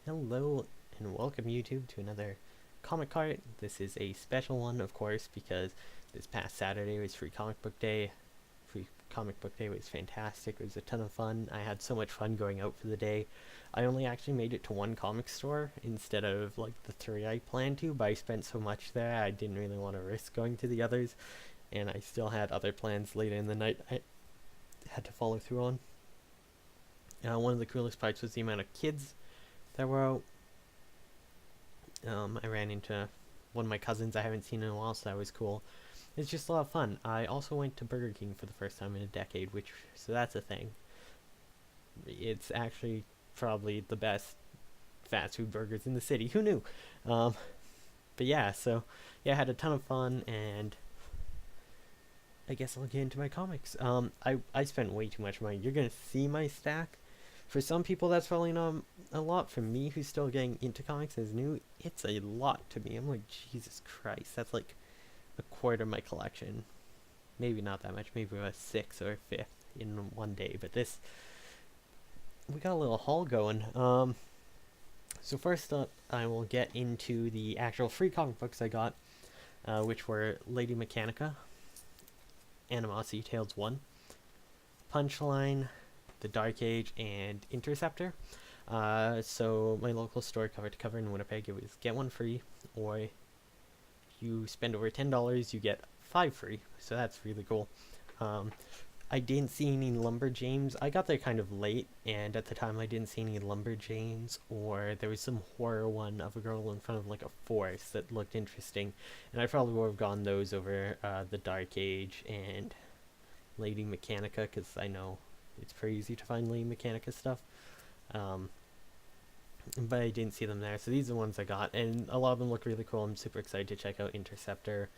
Hello and welcome YouTube to another comic cart. This is a special one, of course, because this past Saturday was Free Comic Book Day. Free Comic Book Day was fantastic. It was a ton of fun. I had so much fun going out for the day. I only actually made it to one comic store instead of like the three I planned to, but I spent so much there I didn't really want to risk going to the others, and I still had other plans later in the night I had to follow through on. One of the coolest parts was the amount of kids that were out. I ran into one of my cousins I haven't seen in a while, so that was cool. It's just a lot of fun. I also went to Burger King for the first time in a decade, so that's a thing. It's actually probably the best fast food burgers in the city. Who knew? Um, but yeah, so yeah, I had a ton of fun, and I guess I'll get into my comics. I spent way too much money. You're gonna see my stack. For some people, that's probably not a lot. For me, who's still getting into comics as new, it's a lot to me. I'm like, Jesus Christ, that's like a quarter of my collection. Maybe not that much, maybe a sixth or a fifth in one day. But we got a little haul going. So first up, I will get into the actual free comic books I got, which were Lady Mechanica, Animosity Tales 1, Punchline, The Dark Age, and Interceptor. So my local store, cover to cover in Winnipeg, it was get one free, or you spend over $10, you get 5 free. So that's really cool. I didn't see any Lumberjanes. I got there kind of late, and at the time I didn't see any Lumberjanes, or there was some horror one of a girl in front of like a forest that looked interesting, and I probably would have gone those over The Dark Age and Lady Mechanica, because I know it's pretty easy to find Lady Mechanica stuff. But I didn't see them there, so these are the ones I got, and a lot of them look really cool. I'm super excited to check out Interceptor.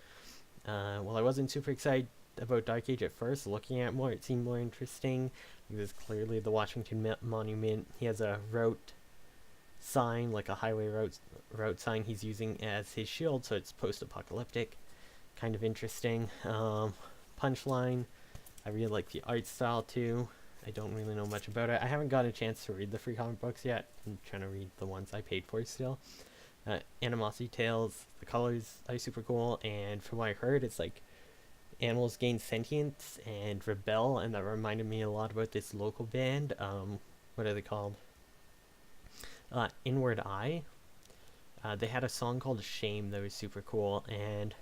Well, I wasn't super excited about Dark Age at first. Looking at more, it seemed more interesting. This is clearly the Washington Monument. He has a route sign, like a highway route sign he's using as his shield, so it's post-apocalyptic. Kind of interesting. Punchline, I really like the art style too. I don't really know much about it. I haven't got a chance to read the free comic books yet. I'm trying to read the ones I paid for still. Animosity Tales, the colors are super cool, and from what I heard, it's like animals gain sentience and rebel, and that reminded me a lot about this local band. What are they called? Inward Eye. They had a song called Shame that was super cool, and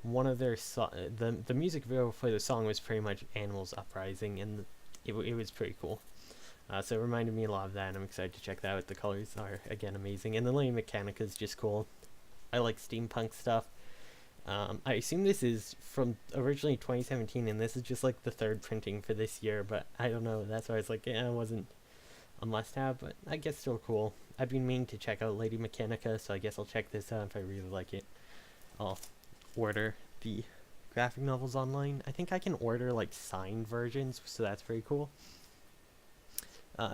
one of their the music video for the song was pretty much animals uprising, and it was pretty cool. So it reminded me a lot of that, and I'm excited to check that out. The colors are again amazing, and the Lady Mechanica is just cool. I like steampunk stuff. I assume this is from originally 2017, and this is just like the third printing for this year, but I don't know. That's why it's like, it wasn't a must-have, but I guess still cool. I've been meaning to check out Lady Mechanica, so I guess I'll check this out. If I really like it, I'll order the graphic novels online. I think I can order like signed versions, so that's pretty cool.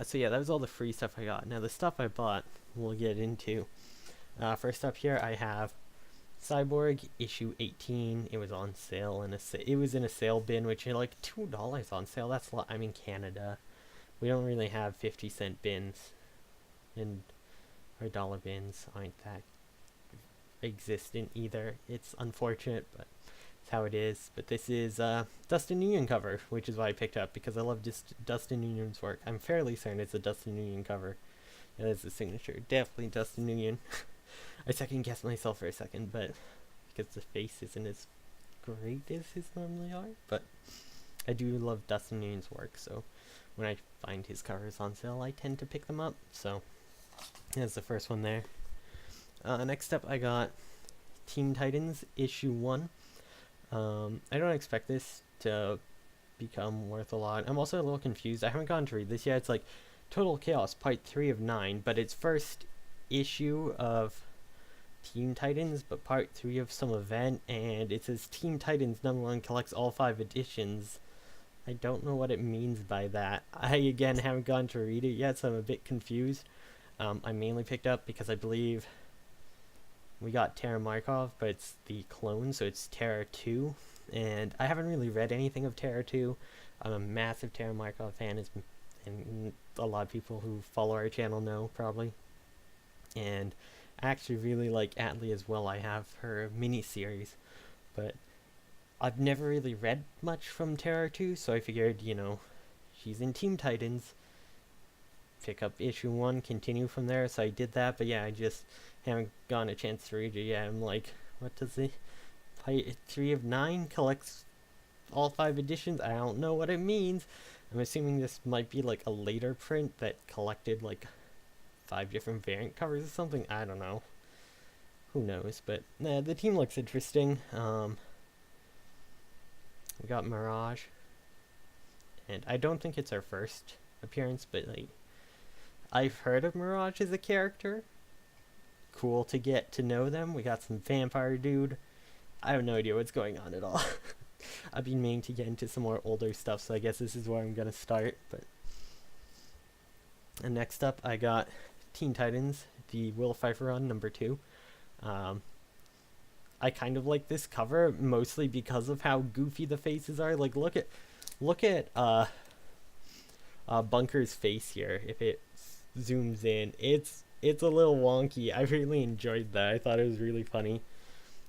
So yeah, that was all the free stuff I got. Now the stuff I bought, we'll get into. First up here, I have Cyborg issue 18. It was on sale it was in a sale bin, which is like $2 on sale. That's a lot. I'm in Canada. We don't really have 50-cent bins, and our dollar bins aren't that existent either. It's unfortunate, but it's how it is. But this is Dustin Nguyen cover, which is why I picked up, because I love just Dustin Nguyen's work. I'm fairly certain it's a Dustin Nguyen cover. That is the signature. Definitely Dustin Nguyen. I second guessed myself for a second, but because the face isn't as great as his normally are, but I do love Dustin Nguyen's work, so when I find his covers on sale, I tend to pick them up. So that's the first one there. Next up, I got Teen Titans issue 1. I don't expect this to become worth a lot. I'm also a little confused. I haven't gotten to read this yet. It's like Total Chaos Part 3 of 9, but it's first issue of Teen Titans, but Part 3 of some event, and it says Teen Titans #1 collects all 5 editions. I don't know what it means by that. I, again, haven't gone to read it yet, so I'm a bit confused. I mainly picked up because I believe we got Terra Markov, but it's the clone, so it's Terra 2. And I haven't really read anything of Terra 2. I'm a massive Terra Markov fan, and a lot of people who follow our channel know probably. And I actually really like Atlee as well. I have her mini-series, but I've never really read much from Terra 2, so I figured, she's in Teen Titans, pick up issue 1, continue from there, so I did that, but yeah, I just haven't gotten a chance to read it yet. I'm like, what does the 3 of 9 collects all 5 editions? I don't know what it means. I'm assuming this might be like a later print that collected like 5 different variant covers or something. I don't know. Who knows? But the team looks interesting. We got Mirage, and I don't think it's our first appearance, but like, I've heard of Mirage as a character. Cool to get to know them. We got some vampire dude. I have no idea what's going on at all. I've been meaning to get into some more older stuff, so I guess this is where I'm gonna start. And next up, I got Teen Titans, the Will Pfeiffer run, number 2. I kind of like this cover mostly because of how goofy the faces are. Like, look at Bunker's face here. If it zooms in, it's a little wonky. I really enjoyed that. I thought it was really funny.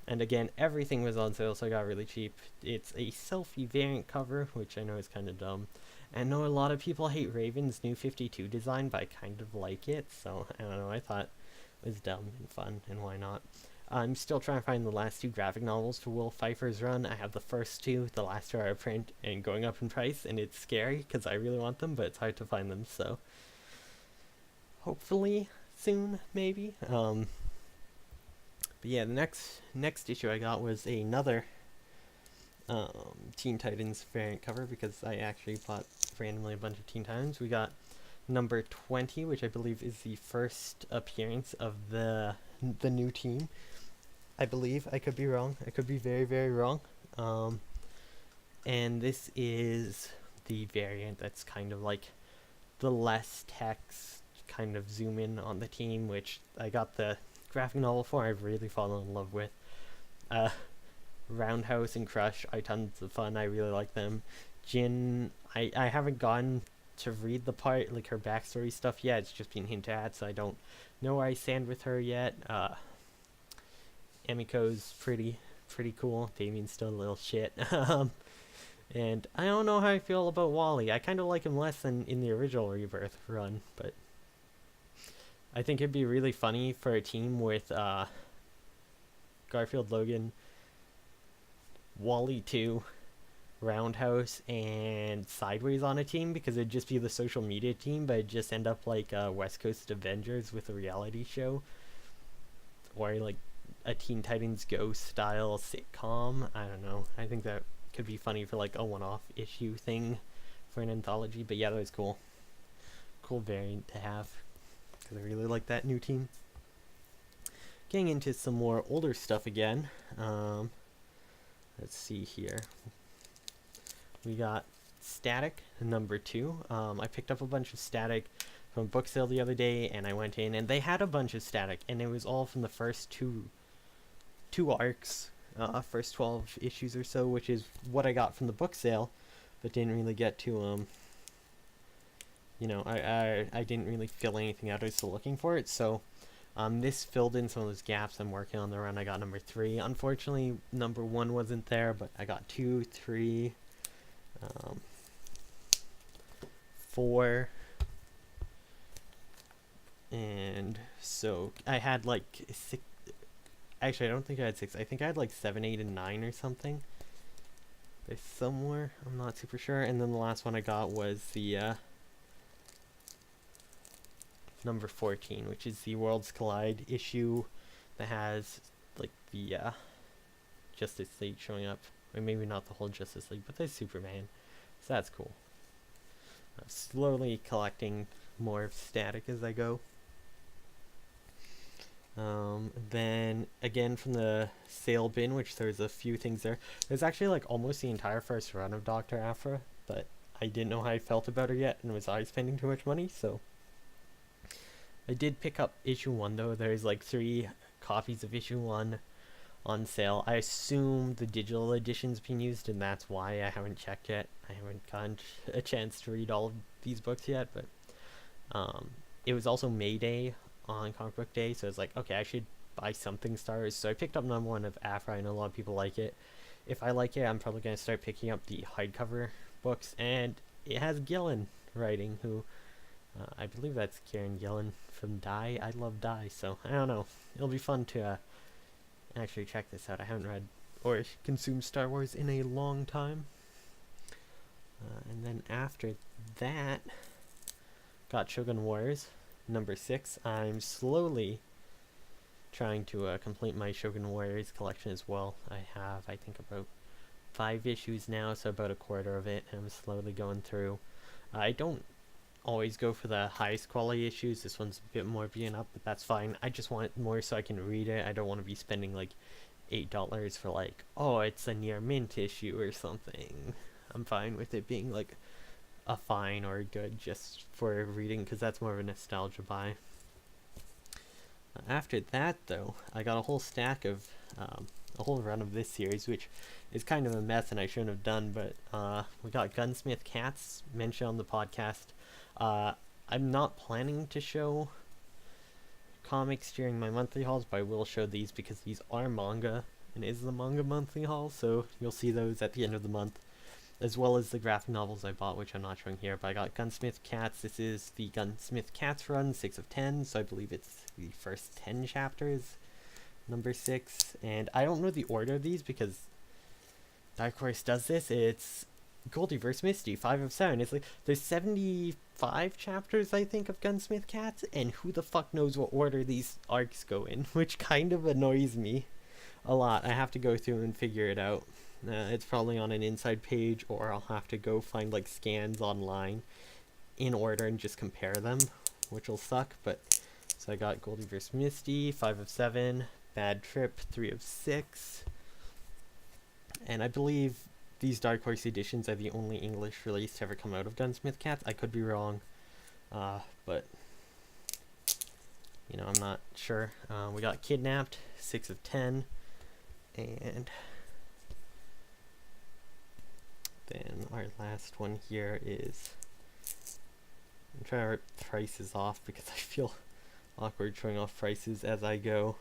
And again, everything was on sale, so I got really cheap. It's a selfie variant cover, which I know is kind of dumb. I know a lot of people hate Raven's new 52 design, but I kind of like it, so I don't know. I thought it was dumb and fun, and why not? I'm still trying to find the last 2 graphic novels for Will Pfeiffer's run. I have the first 2, the last 2 are out of print and going up in price, and it's scary because I really want them, but it's hard to find them, so hopefully soon, maybe. But yeah, the next issue I got was another Teen Titans variant cover, because I actually bought randomly a bunch of Teen Titans. We got number 20, which I believe is the first appearance of the new team. I believe. I could be wrong. I could be very, very wrong. And this is the variant that's kind of like the less text, kind of zoom in on the team, which I got the graphic novel for. I've really fallen in love with. Roundhouse and Crush are tons of fun. I really like them. Jin, I haven't gotten to read the part, like her backstory stuff yet. It's just been hinted at, so I don't know where I stand with her yet. Emiko's pretty cool. Damien's still a little shit. And I don't know how I feel about Wally. I kind of like him less than in the original Rebirth run, but I think it'd be really funny for a team with Garfield, Logan, Wally 2, Roundhouse, and Sideways on a team, because it'd just be the social media team, but it'd just end up like West Coast Avengers with a reality show, or like a Teen Titans Go style sitcom. I don't know. I think that could be funny for like a one-off issue thing for an anthology. But yeah, that was cool. Cool variant to have, because I really like that new team. Getting into some more older stuff again. Let's see here. We got Static, number 2. I picked up a bunch of Static from book sale the other day, and I went in, and they had a bunch of Static, and it was all from the first two arcs, first 12 issues or so, which is what I got from the book sale, but didn't really get to, I didn't really fill anything out. I was still looking for it, so this filled in some of those gaps. I'm working on the run. I got number 3. Unfortunately, number 1 wasn't there, but I got 2, 3, 4, and so I had like 6. Actually, I don't think I had 6. I think I had like 7, 8, and 9 or something. There's somewhere. I'm not super sure. And then the last one I got was the number 14, which is the Worlds Collide issue that has like the Justice League showing up. Or maybe not the whole Justice League, but there's Superman. So that's cool. I'm slowly collecting more Static as I go. Then again from the sale bin, which there's a few things there. There's actually like almost the entire first run of Dr. Aphra, but I didn't know how I felt about her yet, and was I spending too much money, so I did pick up issue 1 though. There's like 3 copies of issue 1 on sale. I assume the digital edition's been used, and that's why I haven't checked yet. I haven't gotten a chance to read all of these books yet, but it was also May Day on Comic Book Day, so it's like, okay, I should buy something Star Wars. So I picked up #1 of Afra. I know a lot of people like it. If I like it, I'm probably going to start picking up the hardcover books, and it has Gillen writing, who I believe that's Kieran Gillen from Die. I love Die, so I don't know. It'll be fun to actually check this out. I haven't read or consumed Star Wars in a long time. And then after that, got Shogun Wars #6. I'm slowly trying to complete my Shogun Warriors collection as well. I have, I think, about 5 issues now, so about a quarter of it, and I'm slowly going through. I don't always go for the highest quality issues. This one's a bit more being up, but that's fine. I just want it more so I can read it. I don't want to be spending like $8 for like, oh, it's a near mint issue or something. I'm fine with it being like a fine or good just for reading, because that's more of a nostalgia buy. After that, though, I got a whole stack of a whole run of this series, which is kind of a mess and I shouldn't have done, but we got Gunsmith Cats mentioned on the podcast. I'm not planning to show comics during my monthly hauls, but I will show these because these are manga and is the manga monthly haul, so you'll see those at the end of the month, as well as the graphic novels I bought, which I'm not showing here. But I got Gunsmith Cats. This is the Gunsmith Cats run, 6 of 10, so I believe it's the first 10 chapters, #6. And I don't know the order of these because Dark Horse does this. It's Goldie vs. Misty, 5 of 7. It's like there's 75 chapters, I think, of Gunsmith Cats, and who the fuck knows what order these arcs go in, which kind of annoys me a lot. I have to go through and figure it out. It's probably on an inside page, or I'll have to go find like scans online in order and just compare them, which will suck. But so I got Goldie vs. Misty, 5 of 7, Bad Trip, 3 of 6, and I believe these Dark Horse editions are the only English release to ever come out of Gunsmith Cats. I could be wrong, but you know, I'm not sure. We got Kidnapped, 6 of 10, and then our last one here is, I'm trying to rip prices off because I feel awkward showing off prices as I go.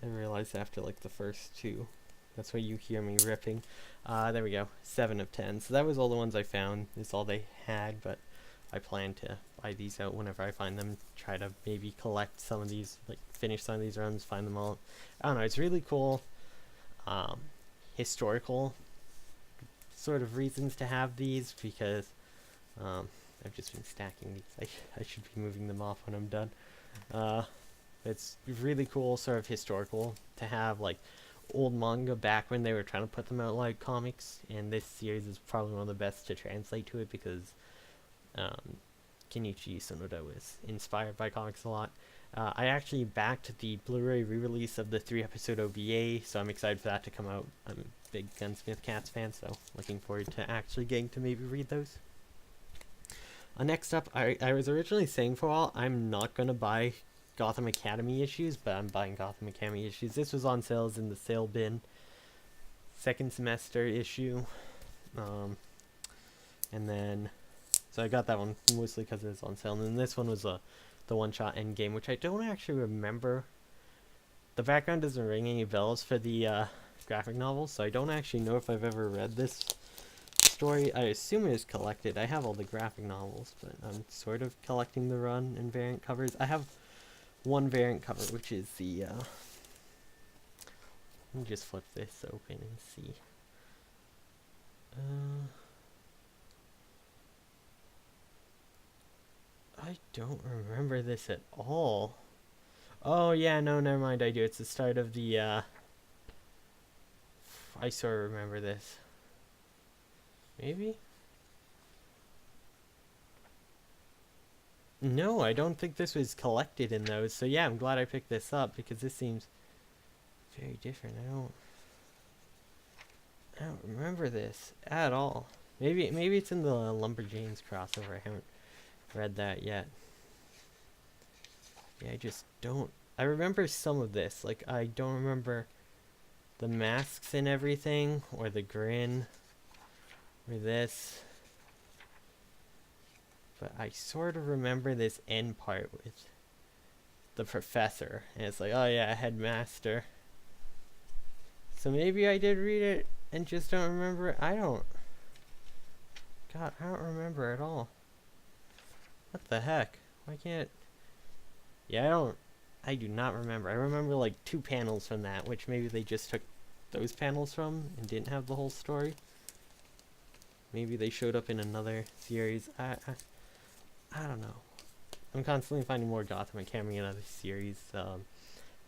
I realized after like the first 2, that's why you hear me ripping. There we go, 7 of 10. So that was all the ones I found. That's all they had, but I plan to buy these out whenever I find them. Try to maybe collect some of these, like finish some of these runs, find them all. I don't know, it's really cool. Historical sort of reasons to have these, because I've just been stacking these. I should be moving them off when I'm done. It's really cool, sort of historical, to have like old manga back when they were trying to put them out like comics, and this series is probably one of the best to translate to it because Kenichi Sonoda was inspired by comics a lot. I actually backed the Blu-ray re-release of the 3-episode OVA, so I'm excited for that to come out. I'm a big Gunsmith Cats fan, so looking forward to actually getting to maybe read those. Next up, I was originally saying for a while, I'm not going to buy Gotham Academy issues, but I'm buying Gotham Academy issues. This was on sales in the sale bin. Second semester issue. And then, so I got that one mostly because it was on sale. And then this one was the one-shot Endgame, which I don't actually remember. The background doesn't ring any bells for the graphic novel, so I don't actually know if I've ever read this story. I assume it was collected. I have all the graphic novels, but I'm sort of collecting the run and variant covers. I have one variant cover, which is the let me just flip this open and see. I don't remember this at all. Oh yeah, no, never mind, I do. It's the start of the I sort of remember this. Maybe? No, I don't think this was collected in those. So yeah, I'm glad I picked this up because this seems very different. I don't remember this at all. Maybe it's in the Lumberjanes crossover. I haven't read that yet. Yeah, I just don't. I remember some of this. Like, I don't remember the masks and everything, or the grin, or this. but I sort of remember this end part with the professor, and it's like, oh yeah, headmaster. So maybe I did read it and just don't remember it. I don't remember at all. What the heck? Why can't... Yeah, I do not remember. I remember like 2 panels from that, which maybe they just took those panels from and didn't have the whole story. Maybe they showed up in another series. I don't know. I'm constantly finding more Gotham Academy in other series.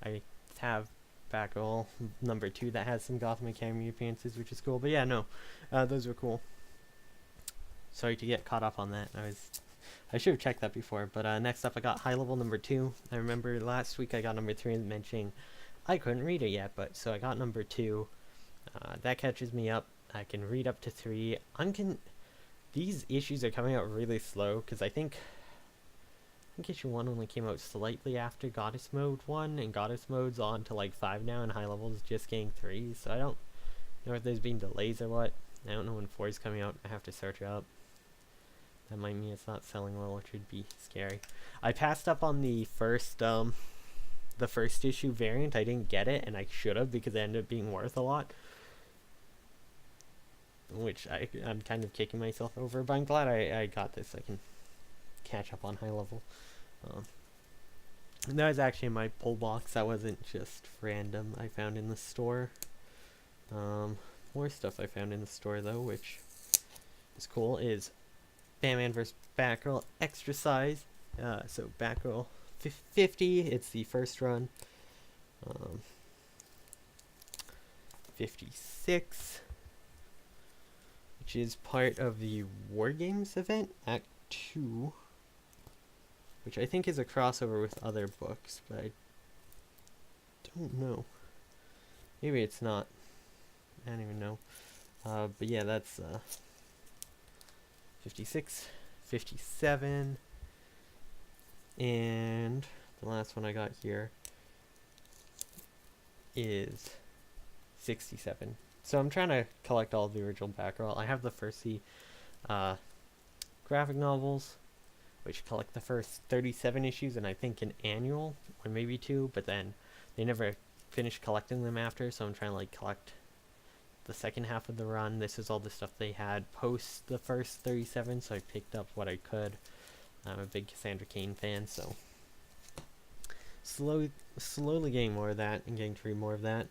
I have Batgirl #2 that has some Gotham Academy appearances, which is cool. But yeah, no, those were cool. Sorry to get caught up on that. I should have checked that before. But next up, I got High Level #2. I remember last week I got #3 mentioning I couldn't read it yet, but so I got #2. That catches me up. I can read up to 3. These issues are coming out really slow because I think issue 1 only came out slightly after Goddess Mode 1, and Goddess Mode's on to like 5 now, and High Level is just getting 3, so I don't know if there's been delays or what. I don't know when 4 is coming out. I have to search it up. That might mean it's not selling well, which would be scary. I passed up on the first issue variant. I didn't get it, and I should have because it ended up being worth a lot. Which I'm kind of kicking myself over, but I'm glad I got this. I can catch up on High Level. That was actually in my pull box. That wasn't just random. I found in the store. More stuff I found in the store though, which is cool, is Batman vs. Batgirl Extra Size. So Batgirl 50, it's the first run. 56, which is part of the War Games event, Act 2, which I think is a crossover with other books, but I don't know. Maybe it's not. I don't even know. But yeah, that's 56, 57, and the last one I got here is 67. So I'm trying to collect all of the original Batgirl. I have the first graphic novels, which collect the first 37 issues, and I think an annual, or maybe 2, but then they never finished collecting them after, so I'm trying to like collect the second half of the run. This is all the stuff they had post the first 37, so I picked up what I could. I'm a big Cassandra Cain fan, so slowly getting more of that and getting to read more of that.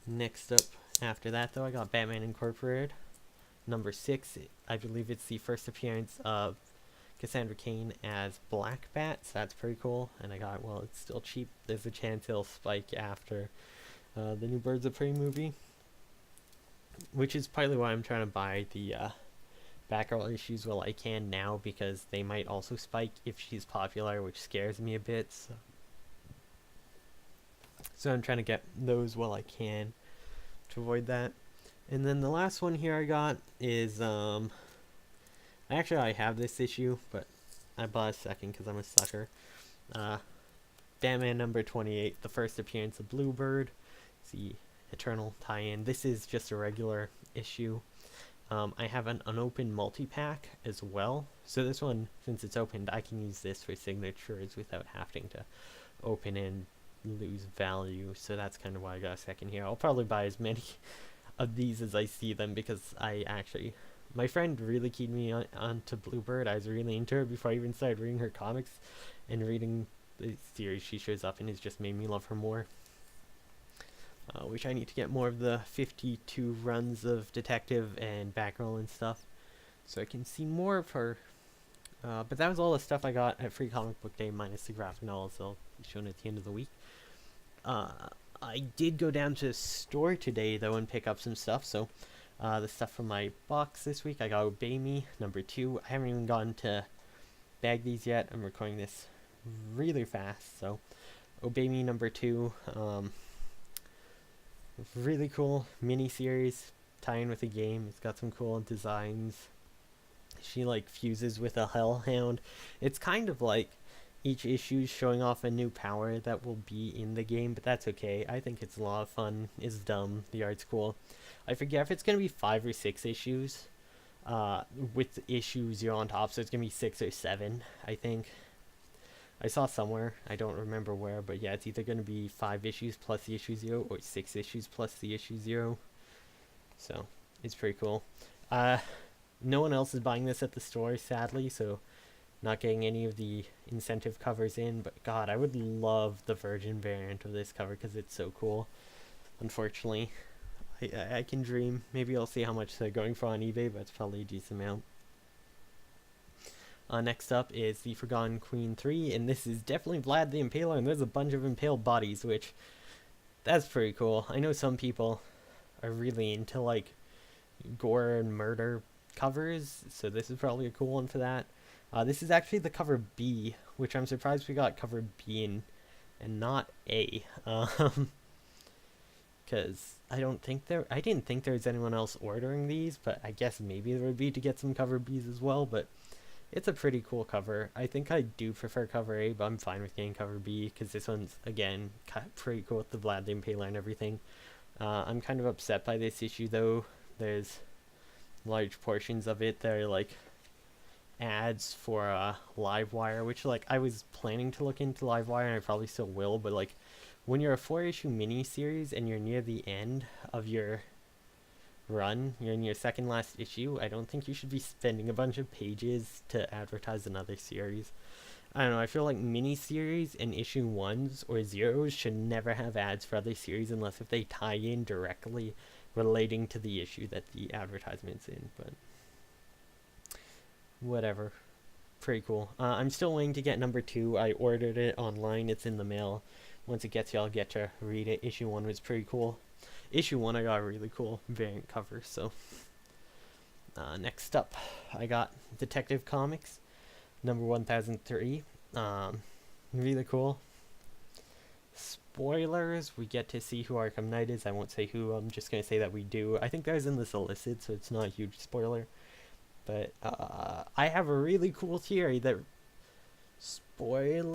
Next up after that though, I got Batman Incorporated #6. I believe it's the first appearance of Cassandra Cain as Black Bat, so that's pretty cool. And I got, well, it's still cheap. There's a chance it'll spike after the new Birds of Prey movie, which is partly why I'm trying to buy the Batgirl issues while I can now, because they might also spike if she's popular, which scares me a bit. So I'm trying to get those while I can to avoid that. And then the last one here I got is actually I have this issue, but I bought a second because I'm a sucker. Batman #28, the first appearance of Bluebird. It's the Eternal tie-in. This is just a regular issue. I have an unopened multi-pack as well. So this one, since it's opened, I can use this for signatures without having to open and lose value. So that's kind of why I got a second here. I'll probably buy as many of these as I see them, because my friend really keyed me onto Bluebird. I was really into her before I even started reading her comics, and reading the series she shows up in has just made me love her more. Which I need to get more of the 52 runs of Detective and Batgirl and stuff, so I can see more of her. But that was all the stuff I got at Free Comic Book Day, minus the graphic novels. They'll be shown at the end of the week. I did go down to the store today, though, and pick up some stuff. So the stuff from my box this week, I got Obey Me #2. I haven't even gotten to bag these yet. I'm recording this really fast. So Obey Me #2. Really cool mini-series tie-in with a game. It's got some cool designs. She like fuses with a hellhound. It's kind of like each issue showing off a new power that will be in the game, but that's okay. I think it's a lot of fun. It's dumb. The art's cool. I forget if it's going to be 5 or 6 issues. with issue 0 on top, so it's gonna be 6 or 7, I think. I saw somewhere, I don't remember where, but yeah, it's either gonna be 5 issues plus the issue 0 or 6 issues plus the issue 0. So it's pretty cool. No one else is buying this at the store, sadly, so not getting any of the incentive covers in, but god, I would love the virgin variant of this cover because it's so cool. Unfortunately, I can dream. Maybe I'll see how much they're going for on eBay, but it's probably a decent amount. Next up is the Forgotten Queen 3, and this is definitely Vlad the Impaler, and there's a bunch of impaled bodies, which, that's pretty cool. I know some people are really into, like, gore and murder covers, so this is probably a cool one for that. This is actually the cover B, which I'm surprised we got cover B in, and not A. Because I didn't think there was anyone else ordering these, but I guess maybe there would be to get some cover Bs as well, but it's a pretty cool cover. I think I do prefer cover A, but I'm fine with getting cover B, because this one's, again, pretty cool with the Vlad the Impaler and everything. I'm kind of upset by this issue, though. There's large portions of it that are, like, ads for Livewire, which, like, I was planning to look into Livewire, and I probably still will, but, like, when you're a 4-issue mini-series and you're near the end of your run, you're in your second last issue, I don't think you should be spending a bunch of pages to advertise another series. I don't know, I feel like mini-series and issue 1s or 0s should never have ads for other series unless if they tie in directly relating to the issue that the advertisement's in, but whatever. Pretty cool. I'm still waiting to get number 2. I ordered it online, it's in the mail. Once it gets here, I'll get to read it. Issue 1 was pretty cool. Issue 1, I got a really cool variant cover, so. Next up, I got Detective Comics, number 1003. Really cool. Spoilers, we get to see who Arkham Knight is. I won't say who, I'm just going to say that we do. I think that was in the solicit, so it's not a huge spoiler. But I have a really cool theory that spoilers,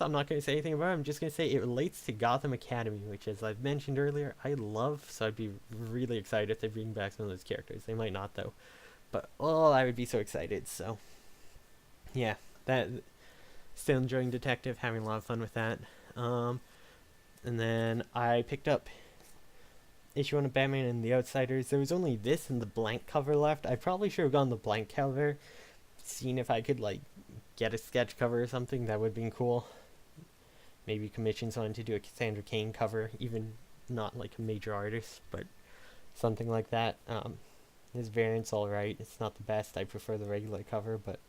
I'm not going to say anything about it. I'm just going to say it relates to Gotham Academy, which, as I've mentioned earlier, I love, so I'd be really excited if they bring back some of those characters. They might not, though, but oh, I would be so excited. So yeah, that, still enjoying Detective, having a lot of fun with that. And then I picked up issue 1 of Batman and the Outsiders. There was only this and the blank cover left. I probably should have gone the blank cover, seen if I could, like, get a sketch cover or something. That would have been cool. Maybe commission someone to do a Cassandra Cain cover, even not like a major artist, but something like that. His variant's alright. It's not the best. I prefer the regular cover, but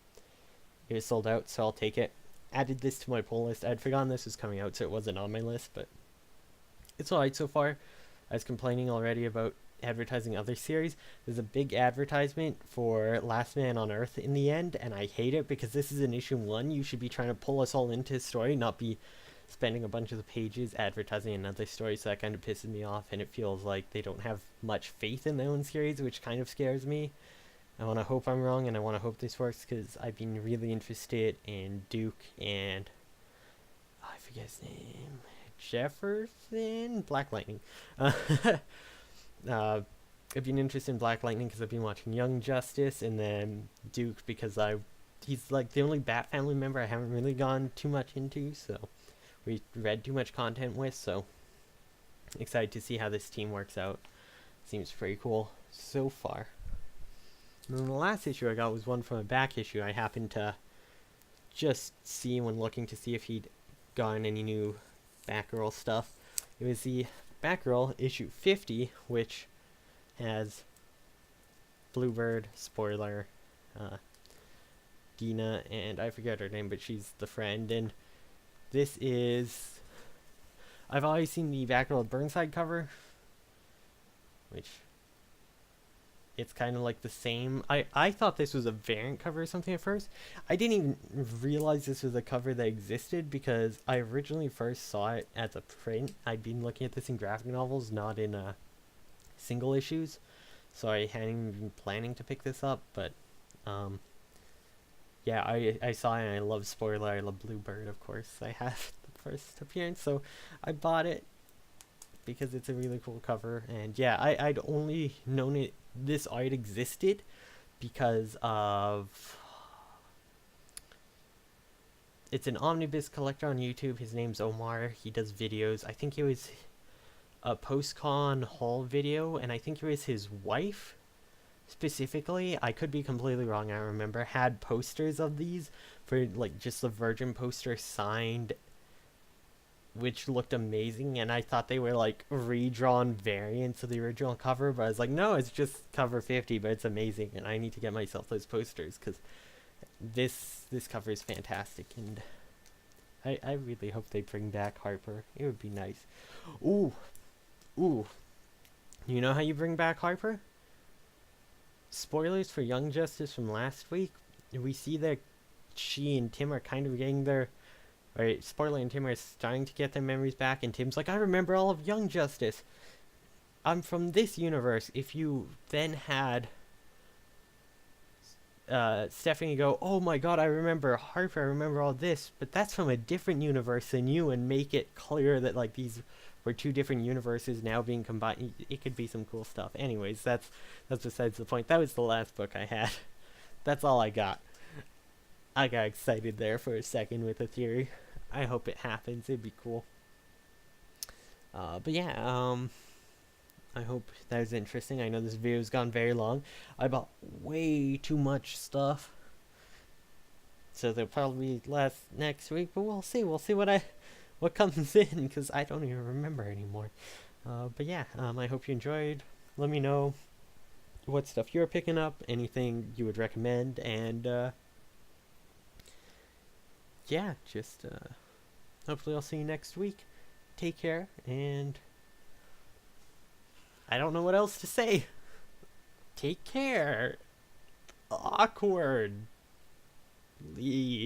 it was sold out, so I'll take it. Added this to my pull list. I'd forgotten this was coming out, so it wasn't on my list, but it's alright so far. I was complaining already about advertising other series. There's a big advertisement for Last Man on Earth in the end, and I hate it because this is an issue 1. You should be trying to pull us all into a story, not be spending a bunch of the pages advertising another story, so that kind of pisses me off, and it feels like they don't have much faith in their own series, which kind of scares me. I want to hope I'm wrong, and I want to hope this works, because I've been really interested in Duke and I forget his name, Jefferson? Black Lightning. I've been interested in Black Lightning because I've been watching Young Justice, and then Duke because he's like the only Bat family member I haven't really gone too much into, so we read too much content with, so excited to see how this team works out. Seems pretty cool so far. And then the last issue I got was one from a back issue I happened to just see when looking to see if he'd gotten any new Batgirl stuff. It was the Batgirl issue 50, which has Bluebird, spoiler, Dina, and I forget her name, but she's the friend. And this is, I've always seen the Batgirl Burnside cover, which it's kind of like the same. I thought this was a variant cover or something at first. I didn't even realize this was a cover that existed because I originally first saw it as a print. I'd been looking at this in graphic novels, not in single issues, so I hadn't even been planning to pick this up, but yeah, I saw it and I love spoiler. I love Bluebird, of course. I have the first appearance, so I bought it because it's a really cool cover. And yeah, I'd only known this art existed because of it's an omnibus collector on YouTube. His name's Omar. He does videos. I think it was a post-con haul video, and I think it was his wife specifically. I could be completely wrong. I remember had posters of these for like just the Virgin poster signed, which looked amazing, and I thought they were like redrawn variants of the original cover, but I was like, no, it's just cover 50, but it's amazing, and I need to get myself those posters because this cover is fantastic, and I really hope they bring back Harper. It would be nice. Ooh, ooh. You know how you bring back Harper? Spoilers for Young Justice from last week. We see that she and Tim are kind of getting their... Alright, Spoiler and Tim are starting to get their memories back, and Tim's like, I remember all of Young Justice. I'm from this universe. If you then had Stephanie go, oh my god, I remember Harper, I remember all this, but that's from a different universe than you, and make it clear that like these were two different universes now being combined. It could be some cool stuff. Anyways, that's besides the point. That was the last book I had. That's all I got. I got excited there for a second with a theory. I hope it happens. It'd be cool. But yeah, I hope that was interesting. I know this video's gone very long. I bought way too much stuff, so they'll probably last next week. But we'll see. We'll see what comes in, because I don't even remember anymore. But yeah, I hope you enjoyed. Let me know what stuff you're picking up, anything you would recommend, and yeah, just hopefully I'll see you next week. Take care, and I don't know what else to say. Take care. Awkward. Leave.